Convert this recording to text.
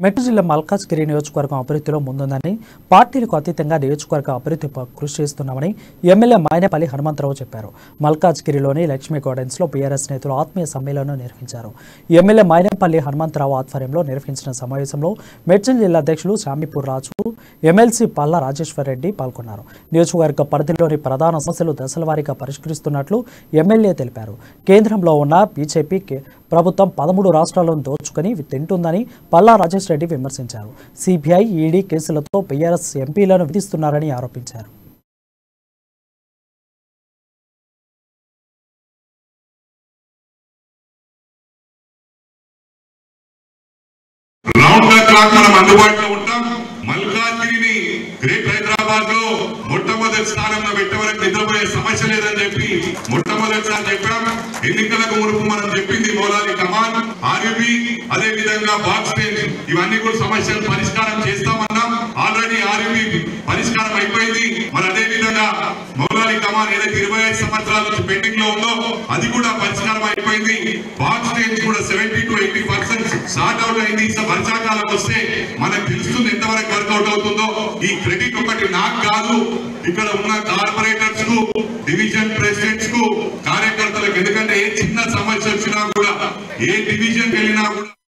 మెట్టు జిల్లా మల్కాజ్గిరి నియోజకవర్గం అభివృద్ధిలో ముందుందని, పార్టీలకు అతీతంగా నియోజకవర్గ అభివృద్ధి కృషి చేస్తున్నామని ఎమ్మెల్యే మైనేపల్లి హనుమంతరావు చెప్పారు. మల్కాజ్గిరిలోని లక్ష్మీ గార్డెన్స్లో బీఆర్ఎస్ నేతలు ఆత్మీయ సమ్మేళనం నిర్వహించారు. ఎమ్మెల్యే మైనేపల్లి హనుమంతరావు ఆధ్వర్యంలో నిర్వహించిన సమావేశంలో మెట్టు జిల్లా అధ్యక్షులు శామిపూర్ రాజు, ఎమ్మెల్సీ పల్లా రాజేశ్వర్ రెడ్డి పాల్గొన్నారు. నియోజకవర్గ పరిధిలోని ప్రధాన సమస్యలు దశలవారీగా పరిష్కరిస్తున్నట్లు ఎమ్మెల్యే తెలిపారు. కేంద్రంలో ఉన్న బీజేపీ ప్రభుత్వం 13 రాష్ట్రాలను దోచుకొని తింటుందని పల్లా రాజేశ్వర్ రెడ్డి విమర్శించారు. సిబిఐ, ఈడీ కేసులతో బీఆర్ఎస్ ఎంపీలను విధిస్తున్నారని ఆరోపించారు. మల్కాజ్గిరిని గ్రేట్ హైదరాబాద్ లో మొట్టమొదటి స్థానంలో పెట్టవరకు నిద్రపోయే సమస్య లేదని చెప్పి మొట్టమొదటిసారి చెప్పాం. ఎన్నికలకు మునుపు మనం చెప్పింది మౌలాలి కమాన్, ఆర్యూబీ, అదే విధంగా బాక్స్ బెంచ్, ఇవన్నీ కూడా సమస్యలు పరిష్కారం చేస్తామన్నాం. ఆల్రెడీ ఆర్యూబీ పరిష్కారం అయిపోయింది. మరి అదే విధంగా మౌలాలి కమాన్ ఏదైతే 25 సంవత్సరాల నుంచి పెండింగ్ లో ఉందో అది కూడా పరిష్కారం అయిపోయింది. బాక్స్ బెంచ్ కూడా 70 to 80% స్టార్ట్ అవుట్ అయింది. వర్షాకాలం వస్తే మనకు తెలుస్తుంది ఎంతవరకు వర్కౌట్ అవుతుందో. ఈ క్రెడిట్ ఒకటి నాకు కాదు, ఇక్కడ ఉన్న కార్పొరేటర్స్ కు, డివిజన్